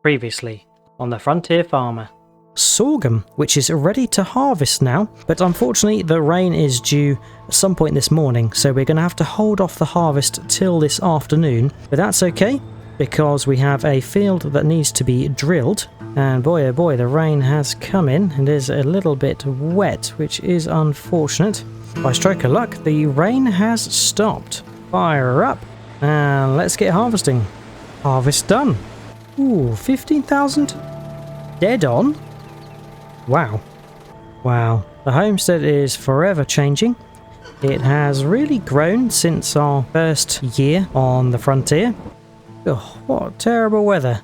Previously on the Frontier Farmer. Sorghum, which is ready to harvest now, but unfortunately the rain is due at some point this morning, so we're going to have to hold off the harvest till this afternoon. But that's okay, because we have a field that needs to be drilled, and boy oh boy, the rain has come in and is a little bit wet, which is unfortunate. By stroke of luck, the rain has stopped. Fire up, and let's get harvesting. Harvest done. Ooh, 15,000? Dead on? Wow. Wow. The homestead is forever changing. It has really grown since our first year on the frontier. Oh, what terrible weather.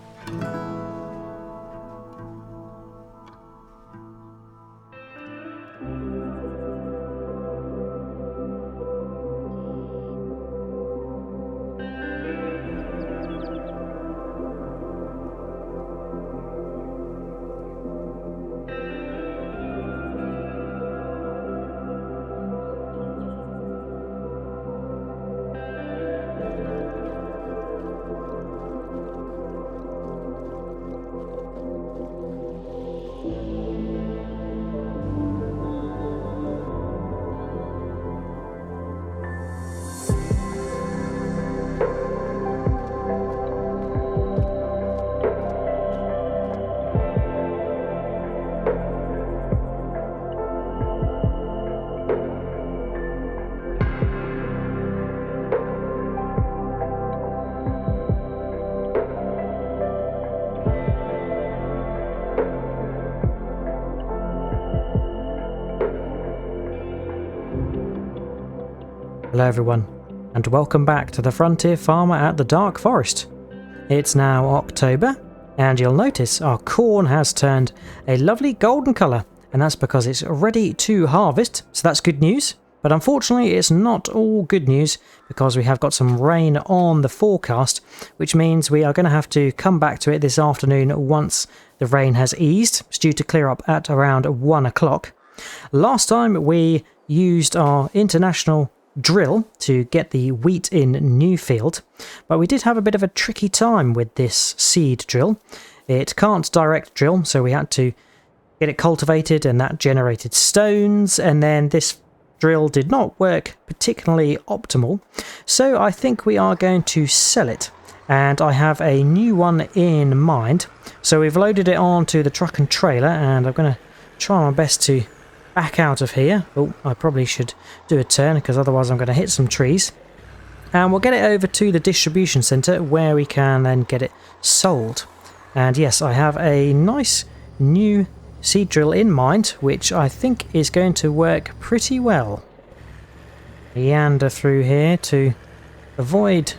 Hello everyone, and welcome back to the Frontier Farmer at the Dark Forest. It's now October, and you'll notice our corn has turned a lovely golden colour, and that's because it's ready to harvest, so that's good news. But unfortunately it's not all good news, because we have got some rain on the forecast, which means we are going to have to come back to it this afternoon once the rain has eased. It's due to clear up at around 1 o'clock. Last time we used our international drill to get the wheat in Newfield, but we did have a bit of a tricky time with this seed drill. It can't direct drill, so we had to get it cultivated, and that generated stones, and then this drill did not work particularly optimal, so I think we are going to sell it, and I have a new one in mind. So we've loaded it onto the truck and trailer, and I'm going to try my best to back out of here. Oh, I probably should do a turn, because otherwise I'm going to hit some trees. And we'll get it over to the distribution centre, where we can then get it sold. And yes, I have a nice new seed drill in mind, which I think is going to work pretty well. Meander through here to avoid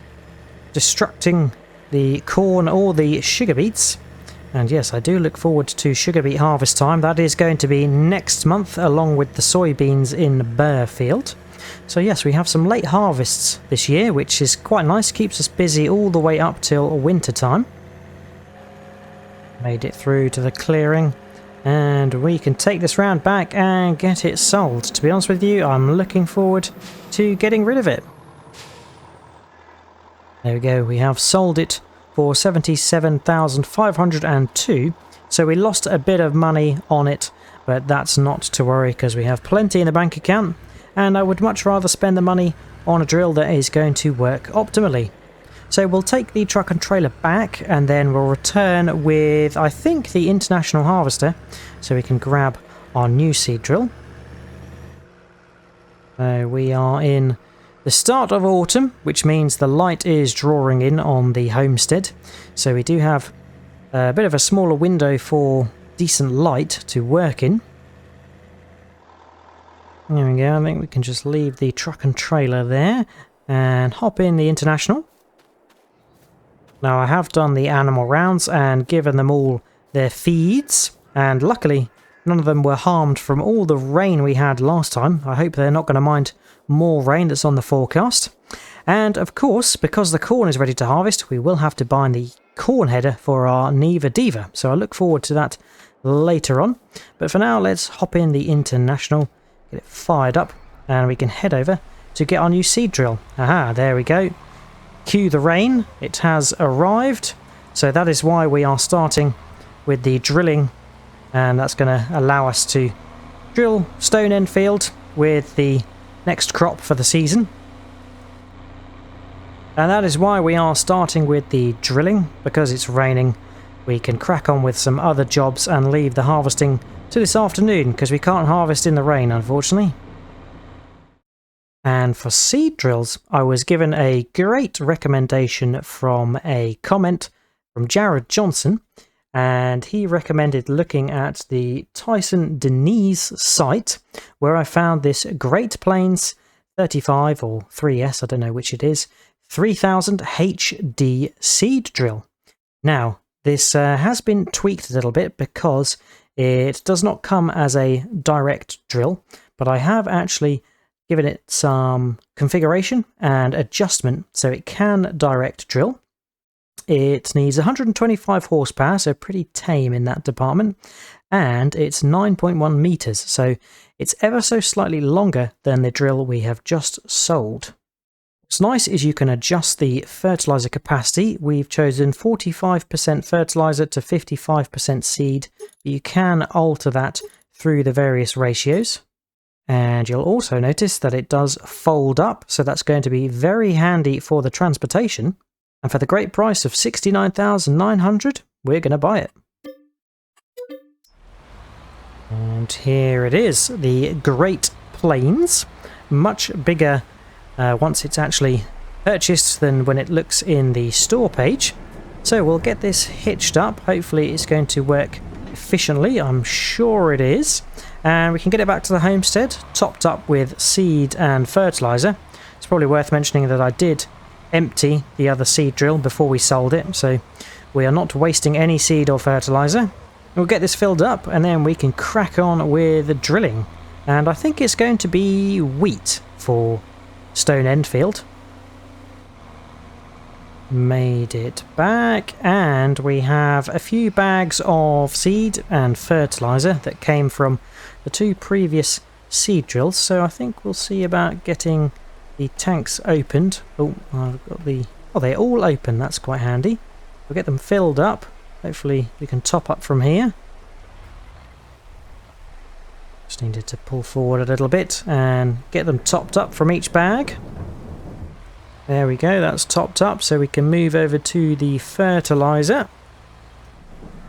destructing the corn or the sugar beets. And yes, I do look forward to sugar beet harvest time. That is going to be next month, along with the soybeans in Burfield. So yes, we have some late harvests this year, which is quite nice. Keeps us busy all the way up till winter time. Made it through to the clearing, and we can take this round back and get it sold. To be honest with you, I'm looking forward to getting rid of it. There we go, we have sold it for 77,502, so we lost a bit of money on it, but that's not to worry, because we have plenty in the bank account, and I would much rather spend the money on a drill that is going to work optimally. So we'll take the truck and trailer back, and then we'll return with, I think, the international harvester, so we can grab our new seed drill. We are in the start of autumn, which means the light is drawing in on the homestead, so we do have a bit of a smaller window for decent light to work in. There we go, I think we can just leave the truck and trailer there and hop in the international. Now I have done the animal rounds and given them all their feeds, and luckily none of them were harmed from all the rain we had last time. I hope they're not going to mind more rain that's on the forecast. And of course, because the corn is ready to harvest, we will have to bind the corn header for our Neva Diva, so I look forward to that later on. But for now, let's hop in the international, get it fired up, and we can head over to get our new seed drill. Aha, there we go. Cue the rain, it has arrived, So that is why we are starting with the drilling, and that's going to allow us to drill Stone End Field with the next crop for the season. And that is why we are starting with the drilling, because it's raining. We can crack on with some other jobs and leave the harvesting to this afternoon, because we can't harvest in the rain, unfortunately. And for seed drills, I was given a great recommendation from a comment from Jared Johnson, and he recommended looking at the Tyson Denise site, where I found this Great Plains 35 or 3S, I don't know which it is, 3000 HD seed drill. Now, this has been tweaked a little bit because it does not come as a direct drill, but I have actually given it some configuration and adjustment so it can direct drill. It needs 125 horsepower, so pretty tame in that department, and it's 9.1 meters, so it's ever so slightly longer than the drill we have just sold. What's nice is you can adjust the fertilizer capacity. We've chosen 45% fertilizer to 55% seed, but you can alter that through the various ratios. And you'll also notice that it does fold up, so that's going to be very handy for the transportation. And for the great price of $69,900, we're going to buy it. And here it is, the Great Plains. Much bigger once it's actually purchased than when it looks in the store page. So we'll get this hitched up. Hopefully it's going to work efficiently. I'm sure it is. And we can get it back to the homestead, topped up with seed and fertilizer. It's probably worth mentioning that I did empty the other seed drill before we sold it, so we are not wasting any seed or fertilizer. We'll get this filled up and then we can crack on with drilling. And I think it's going to be wheat for Stone End Field. Made it back, and we have a few bags of seed and fertilizer that came from the two previous seed drills, so I think we'll see about getting the tanks opened. Oh, I've got the... oh, they're all open, that's quite handy. We'll get them filled up. Hopefully we can top up from here. Just needed to pull forward a little bit and get them topped up from each bag. There we go, that's topped up, so we can move over to the fertilizer.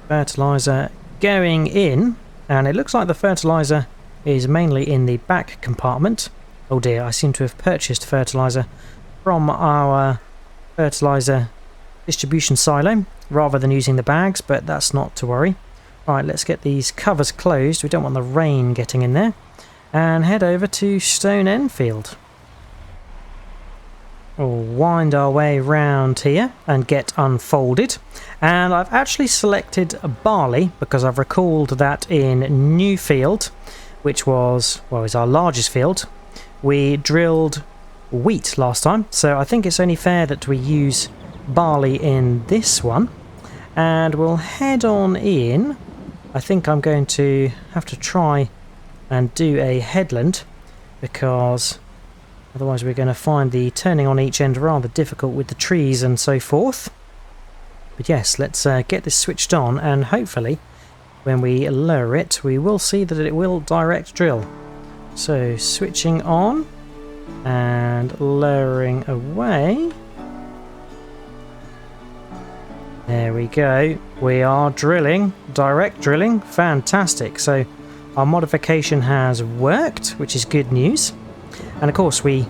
Fertilizer going in, and it looks like the fertilizer is mainly in the back compartment. Oh dear, I seem to have purchased fertilizer from our fertilizer distribution silo rather than using the bags, but that's not to worry. Right, let's get these covers closed. We don't want the rain getting in there. And head over to Stone End Field. We'll wind our way round here and get unfolded. And I've actually selected barley because I've recalled that in Newfield, which was, well, is our largest field, we drilled wheat last time, so I think it's only fair that we use barley in this one. And we'll head on in. I think I'm going to have to try and do a headland, because otherwise we're going to find the turning on each end rather difficult with the trees and so forth. But yes, let's get this switched on, and hopefully when we lower it we will see that it will direct drill. So switching on and lowering away. There we go. We are drilling, direct drilling. Fantastic. So our modification has worked, which is good news. And of course we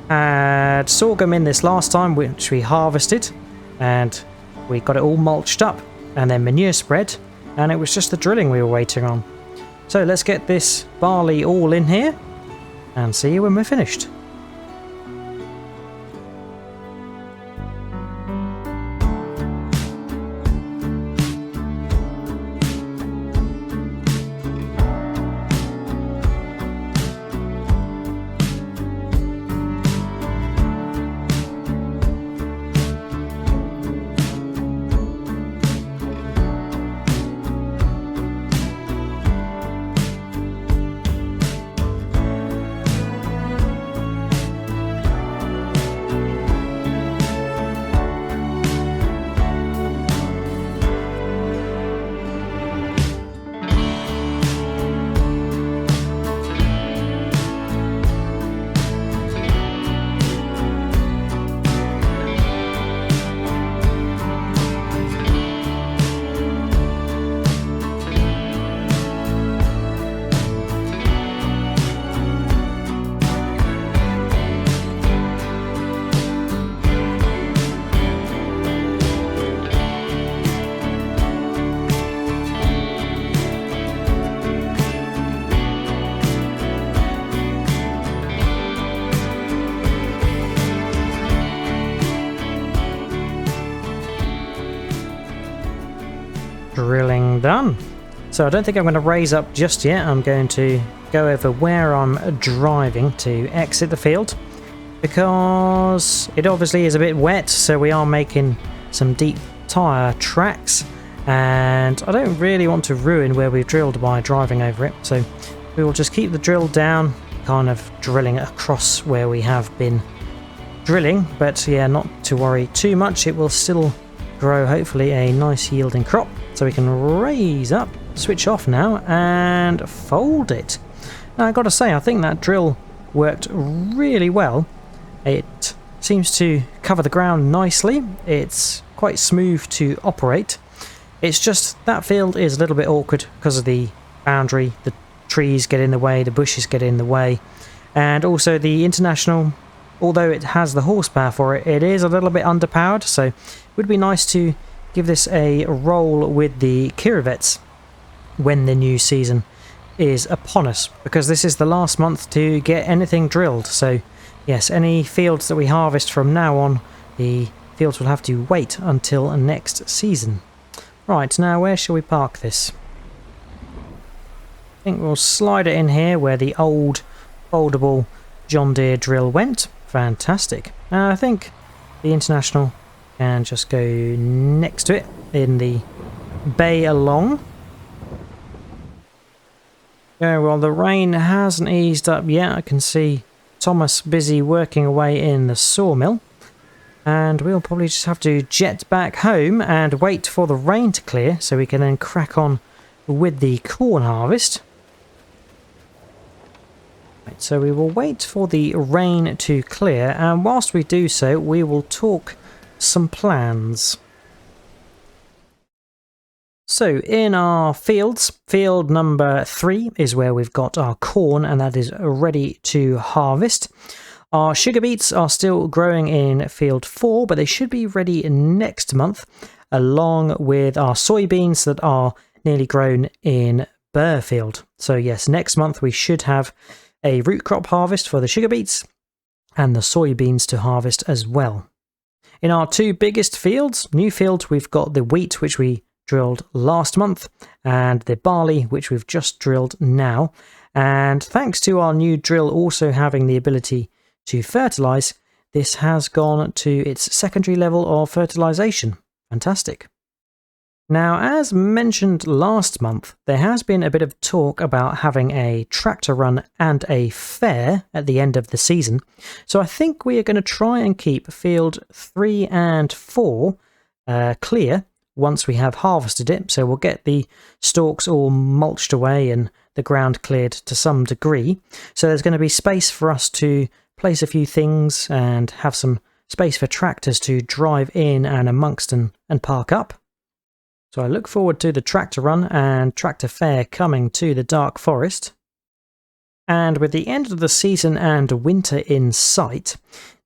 had sorghum in this last time, which we harvested, and we got it all mulched up and then manure spread, and it was just the drilling we were waiting on. So let's get this barley all in here and see you when we're finished. Drilling done. So I don't think I'm going to raise up just yet. I'm going to go over where I'm driving to exit the field, because it obviously is a bit wet, so we are making some deep tyre tracks, and I don't really want to ruin where we've drilled by driving over it, so we will just keep the drill down, kind of drilling across where we have been drilling. But yeah, not to worry too much, it will still grow hopefully a nice yielding crop. So we can raise up, switch off now, and fold it. Now I've got to say, I think that drill worked really well. It seems to cover the ground nicely. It's quite smooth to operate. It's just that field is a little bit awkward because of the boundary. The trees get in the way, the bushes get in the way, and also the International, although it has the horsepower for it, it is a little bit underpowered, so it would be nice to give this a roll with the Kirovets when the new season is upon us, because this is the last month to get anything drilled. So yes, any fields that we harvest from now on, the fields will have to wait until next season. Right, now where shall we park this? I think we'll slide it in here where the old foldable John Deere drill went. Fantastic. I think the International can just go next to it in the bay along. Yeah, well, the rain hasn't eased up yet. I can see Thomas busy working away in the sawmill, and we'll probably just have to jet back home and wait for the rain to clear so we can then crack on with the corn harvest. Right, so we will wait for the rain to clear, and whilst we do so, we will talk some plans. So in our fields, field number 3 is where we've got our corn, and that is ready to harvest. Our sugar beets are still growing in field 4, but they should be ready next month, along with our soybeans that are nearly grown in Burfield. So yes, next month we should have a root crop harvest for the sugar beets and the soybeans to harvest as well. In our 2 biggest fields, new fields, we've got the wheat, which we drilled last month, and the barley, which we've just drilled now. And thanks to our new drill also having the ability to fertilise, this has gone to its secondary level of fertilisation. Fantastic. Now, as mentioned last month, there has been a bit of talk about having a tractor run and a fair at the end of the season. So I think we are going to try and keep field 3 and 4 clear once we have harvested it. So we'll get the stalks all mulched away and the ground cleared to some degree. So there's going to be space for us to place a few things and have some space for tractors to drive in and amongst and park up. So I look forward to the tractor run and tractor fair coming to the Dark Forest. And with the end of the season and winter in sight,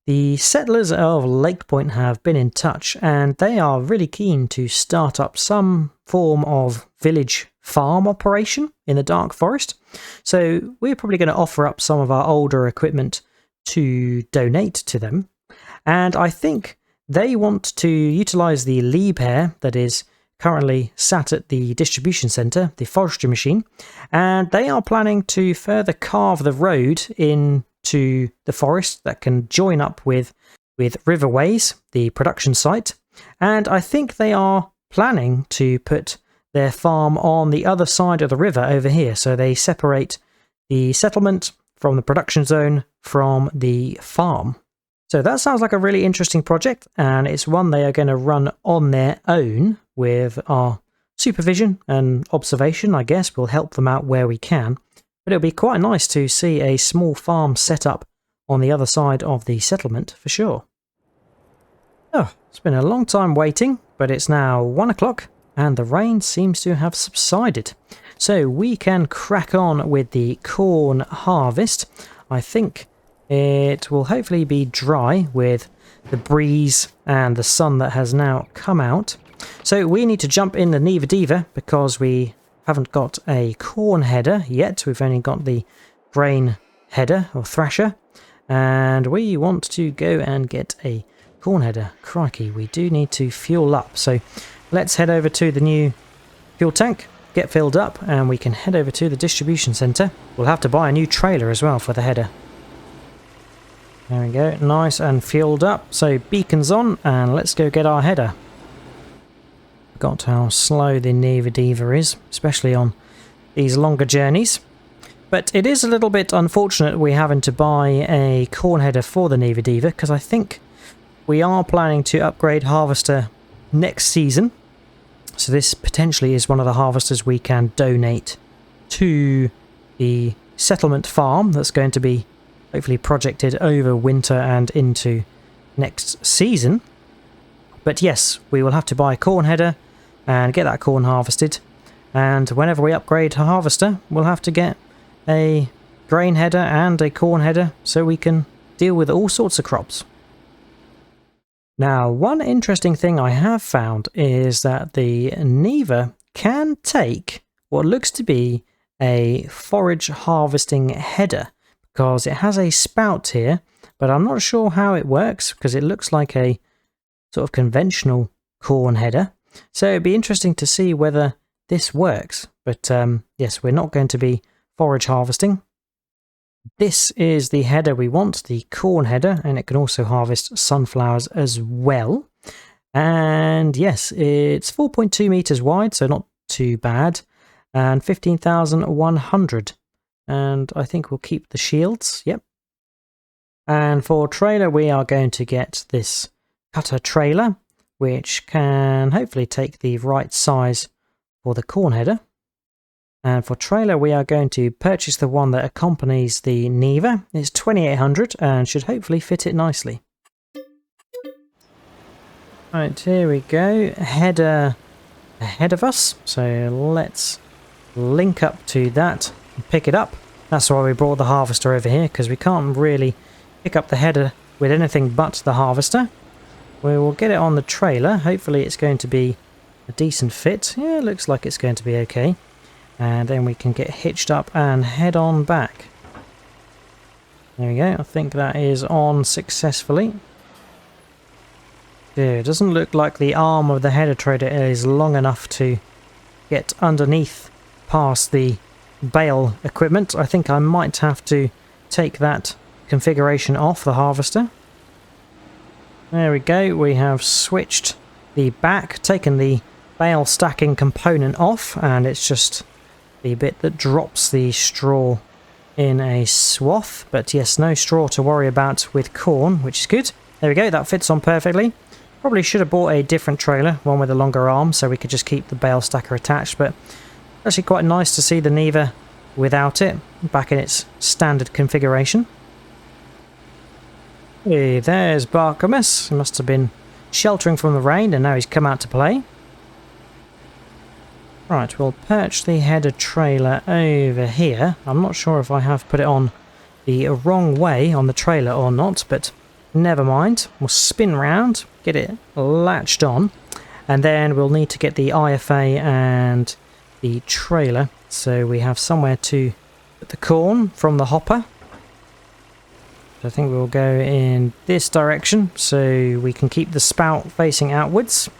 the settlers of Lake Point have been in touch, and they are really keen to start up some form of village farm operation in the Dark Forest. So we're probably going to offer up some of our older equipment to donate to them. And I think they want to utilise the Liebherr that is currently sat at the distribution centre, the forestry machine, and they are planning to further carve the road into the forest that can join up with Riverways, the production site, and I think they are planning to put their farm on the other side of the river over here, so they separate the settlement from the production zone from the farm. So that sounds like a really interesting project, and it's one they are going to run on their own with our supervision and observation. I guess we'll help them out where we can, but it'll be quite nice to see a small farm set up on the other side of the settlement for sure. Oh, it's been a long time waiting, but it's now 1 o'clock and the rain seems to have subsided. So we can crack on with the corn harvest. I think it will hopefully be dry with the breeze and the sun that has now come out. So we need to jump in the Neva Diva because we haven't got a corn header yet. We've only got the grain header or thrasher, and we want to go and get a corn header. Crikey, we do need to fuel up. So let's head over to the new fuel tank, get filled up, and we can head over to the distribution centre. We'll have to buy a new trailer as well for the header. There we go, nice and fueled up. So beacons on, and let's go get our header. Forgot how slow the Neva Diva is, especially on these longer journeys. But it is a little bit unfortunate we're having to buy a corn header for the Neva Diva, because I think we are planning to upgrade harvester next season. So this potentially is one of the harvesters we can donate to the settlement farm that's going to be hopefully projected over winter and into next season. But yes, we will have to buy a corn header and get that corn harvested. And whenever we upgrade a harvester, we'll have to get a grain header and a corn header so we can deal with all sorts of crops. Now, one interesting thing I have found is that the Neva can take what looks to be a forage harvesting header, because it has a spout here, but I'm not sure how it works because it looks like a sort of conventional corn header. So it'd be interesting to see whether this works. But yes, we're not going to be forage harvesting. This is the header we want, the corn header, and it can also harvest sunflowers as well. And yes, it's 4.2 meters wide, so not too bad, and 15,100. And I think we'll keep the shields, yep. And for trailer, we are going to get this cutter trailer, which can hopefully take the right size for the corn header. And for trailer, we are going to purchase the one that accompanies the Neva. It's 2,800 and should hopefully fit it nicely. Right, here we go. Header ahead of us. So let's link up to that and pick it up. That's why we brought the harvester over here, because we can't really pick up the header with anything but the harvester. We will get it on the trailer. Hopefully it's going to be a decent fit. Yeah, it looks like it's going to be okay. And then we can get hitched up and head on back. There we go. I think that is on successfully. Yeah, it doesn't look like the arm of the header trailer is long enough to get underneath past the bale equipment. I think I might have to take that configuration off the harvester. There we go. We have switched the back, taken the bale stacking component off, and it's just the bit that drops the straw in a swath. But yes, no straw to worry about with corn, which is good. There we go, that fits on perfectly. Probably should have bought a different trailer, one with a longer arm, so we could just keep the bale stacker attached, but actually quite nice to see the Neva without it, back in its standard configuration. Hey, there's Artemus. He must have been sheltering from the rain and now he's come out to play. Right, we'll perch the header trailer over here. I'm not sure if I have put it on the wrong way on the trailer or not, but never mind. We'll spin round, get it latched on, and then we'll need to get the IFA and the trailer, so we have somewhere to put the corn from the hopper. I think we'll go in this direction so we can keep the spout facing outwards.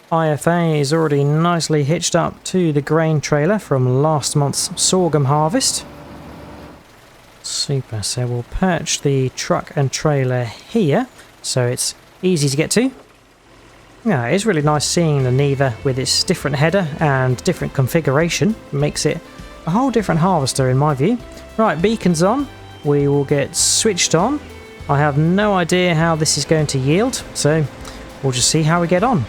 IFA is already nicely hitched up to the grain trailer from last month's sorghum harvest. Super, so we'll perch the truck and trailer here so it's easy to get to. Yeah, it's really nice seeing the Neva with its different header and different configuration. It makes it a whole different harvester in my view. Right, beacons on. We will get switched on. I have no idea how this is going to yield, so we'll just see how we get on.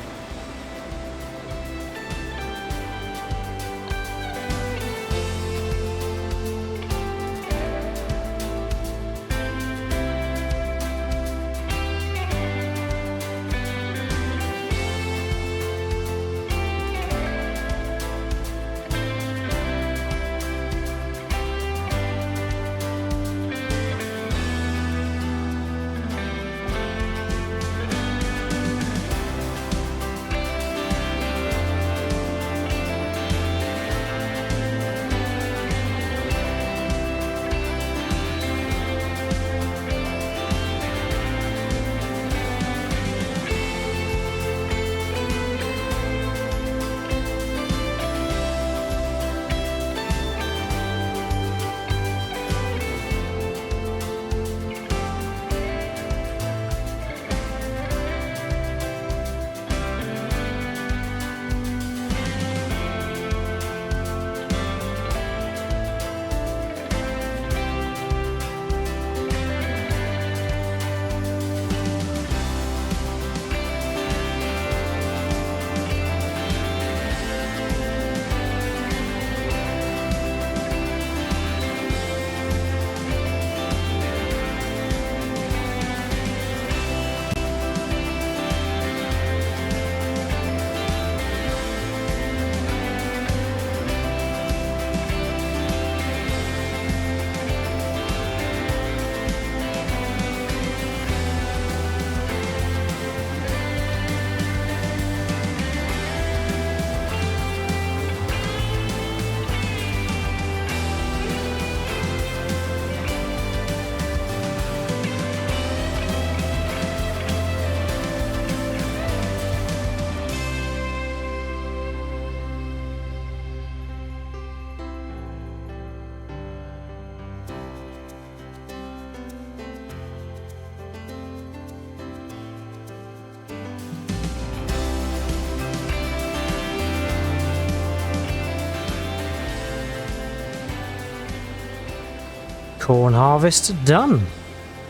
corn harvest done.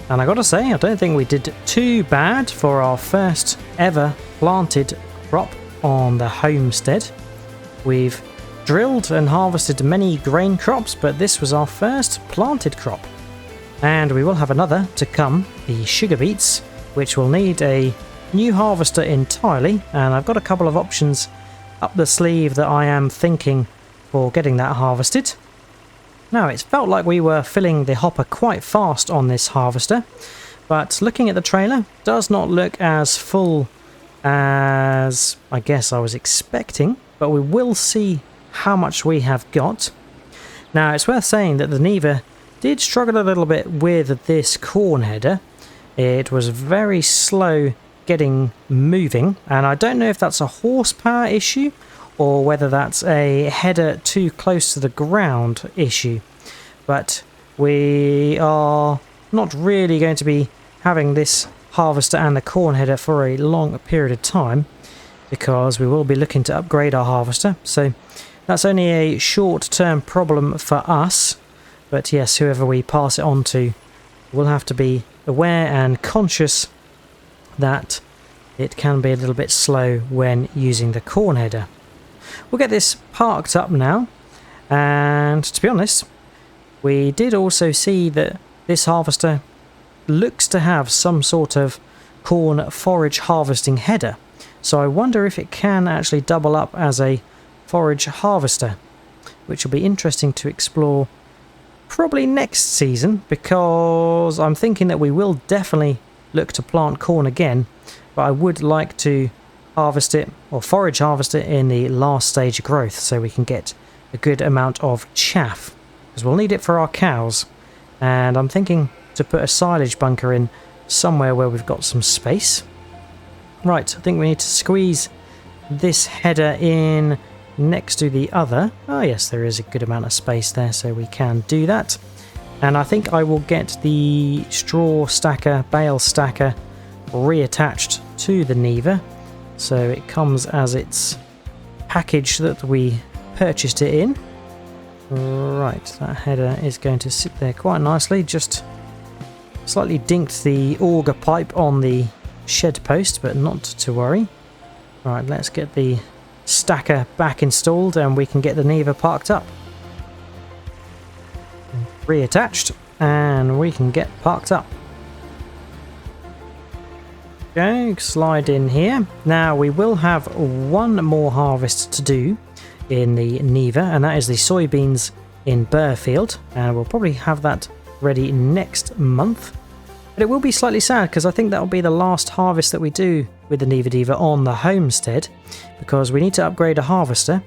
And I gotta say, I don't think we did too bad for our first ever planted crop on the homestead. We've drilled and harvested many grain crops, but this was our first planted crop. And we will have another to come, the sugar beets, which will need a new harvester entirely, and I've got a couple of options up the sleeve that I am thinking for getting that harvested. Now, it's felt like we were filling the hopper quite fast on this harvester, but looking at the trailer, does not look as full as I guess I was expecting, but we will see how much we have got. Now, it's worth saying that the Neva did struggle a little bit with this corn header. It was very slow getting moving, and I don't know if that's a horsepower issue or whether that's a header too close to the ground issue, but we are not really going to be having this harvester and the corn header for a long period of time, because we will be looking to upgrade our harvester, so that's only a short-term problem for us. But yes, whoever we pass it on to will have to be aware and conscious that it can be a little bit slow when using the corn header. We'll get this parked up now, and to be honest, we did also see that this harvester looks to have some sort of corn forage harvesting header, so I wonder if it can actually double up as a forage harvester, which will be interesting to explore probably next season, because I'm thinking that we will definitely look to plant corn again, but I would like to harvest it or forage harvest it in the last stage of growth so we can get a good amount of chaff, because we'll need it for our cows. And I'm thinking to put a silage bunker in somewhere where we've got some space. Right, I think we need to squeeze this header in next to the other. Oh yes, there is a good amount of space there, so we can do that. And I think I will get the straw stacker, bale stacker reattached to the Neva, so it comes as its package that we purchased it in. Right, that header is going to sit there quite nicely. Just slightly dinked the auger pipe on the shed post, but not to worry. Right, let's get the stacker back installed and we can get the Neva parked up. Reattached, and we can get parked up. Okay, slide in here. Now we will have one more harvest to do in the Neva, and that is the soybeans in Burfield, and we'll probably have that ready next month. But it will be slightly sad because I think that will be the last harvest that we do with the Neva Diva on the homestead, because we need to upgrade a harvester.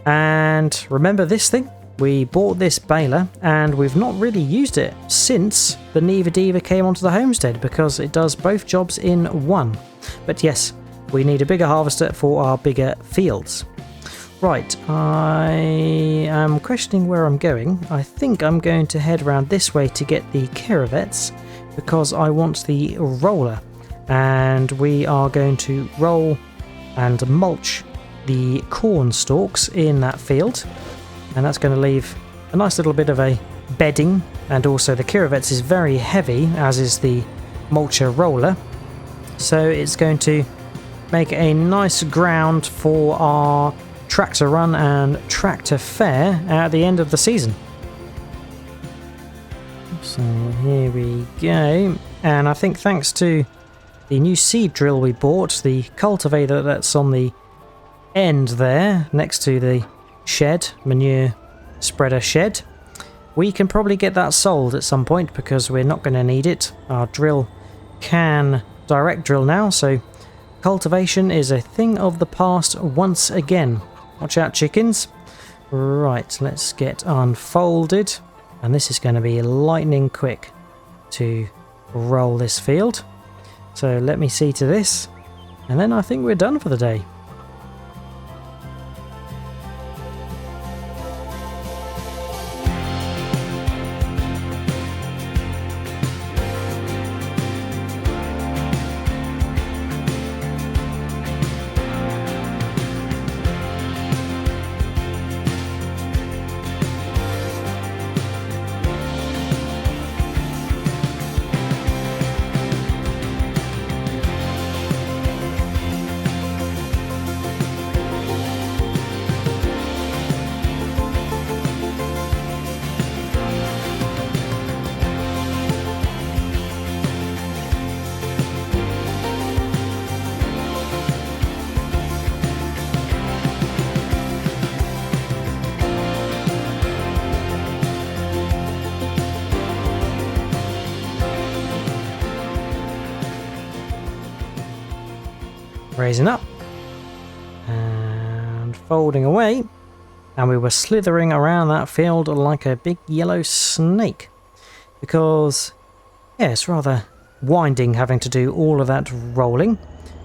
And remember this thing? We bought this baler and we've not really used it since the Neva Diva came onto the homestead, because it does both jobs in one. But yes, we need a bigger harvester for our bigger fields. Right, I am questioning where I'm going. I think I'm going to head around this way to get the caravets, because I want the roller, and we are going to roll and mulch the corn stalks in that field, and that's going to leave a nice little bit of a bedding. And also the caravets is very heavy, as is the mulcher roller, so it's going to make a nice ground for our tractor run and tractor fair at the end of the season. So here we go, and I think thanks to the new seed drill we bought, the cultivator that's on the end there next to the shed, manure spreader shed, we can probably get that sold at some point, because we're not going to need it. Our drill can direct drill now, so cultivation is a thing of the past once again. Watch out, chickens. Right, let's get unfolded, and this is going to be lightning quick to roll this field. So let me see to this, and then I think we're done for the day. raising up and folding away, and we were slithering around that field like a big yellow snake, because yeah, it's rather winding having to do all of that rolling,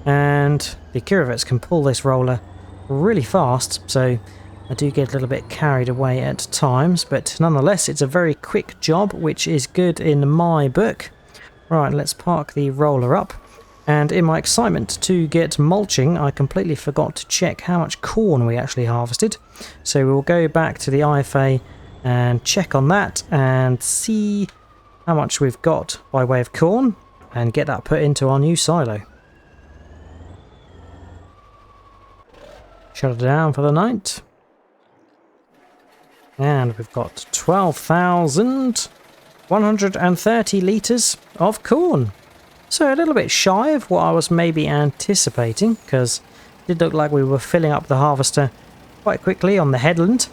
and the Curavets can pull this roller really fast, so I do get a little bit carried away at times, but nonetheless it's a very quick job, which is good in my book. Right, let's park the roller up. And in my excitement to get mulching, I completely forgot to check how much corn we actually harvested. So we'll go back to the IFA and check on that and see how much we've got by way of corn and get that put into our new silo. Shut it down for the night. And we've got 12,130 litres of corn. So a little bit shy of what I was maybe anticipating, because it did look like we were filling up the harvester quite quickly on the headland.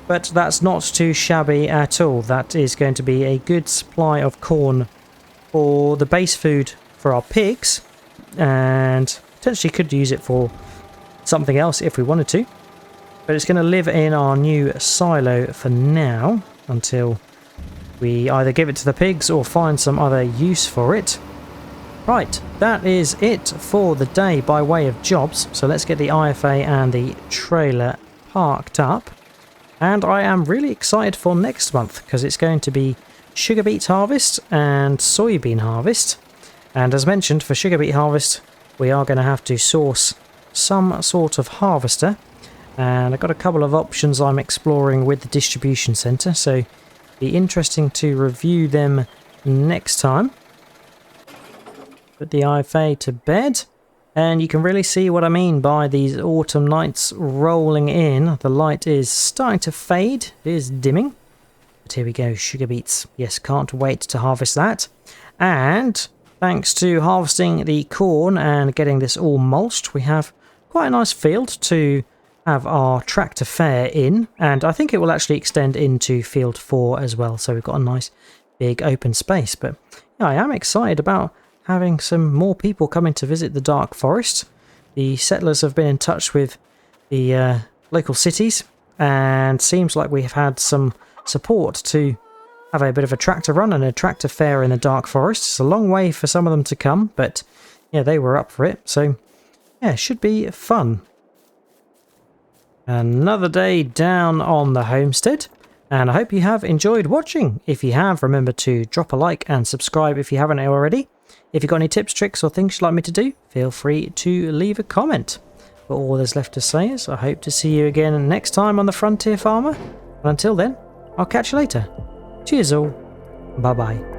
But that's not too shabby at all. That is going to be a good supply of corn for the base food for our pigs, and potentially could use it for something else if we wanted to. But it's going to live in our new silo for now, until we either give it to the pigs or find some other use for it. Right, that is it for the day by way of jobs. So let's get the IFA and the trailer parked up. And I am really excited for next month, because it's going to be sugar beet harvest and soybean harvest. And as mentioned, for sugar beet harvest, we are going to have to source some sort of harvester. And I've got a couple of options I'm exploring with the distribution centre, so be interesting to review them next time. Put the IFA to bed, and you can really see what I mean by these autumn nights rolling in. The light is starting to fade, it is dimming. But here we go, sugar beets. Yes, can't wait to harvest that. And thanks to harvesting the corn and getting this all mulched, we have quite a nice field to have our tractor fair in, and I think it will actually extend into field 4 as well, so we've got a nice big open space. But yeah, I am excited about having some more people coming to visit the Dark Forest. The settlers have been in touch with the local cities, and seems like we have had some support to have a bit of a tractor run and a tractor fair in the Dark Forest. It's a long way for some of them to come, but yeah, they were up for it, so yeah, it should be fun. Another day down on the homestead, and I hope you have enjoyed watching. If you have, remember to drop a like and subscribe if you haven't already. If you've got any tips, tricks or things you'd like me to do, feel free to leave a comment. But all there's left to say is I hope to see you again next time on the Frontier Farmer, and until then, I'll catch you later. Cheers all, bye bye.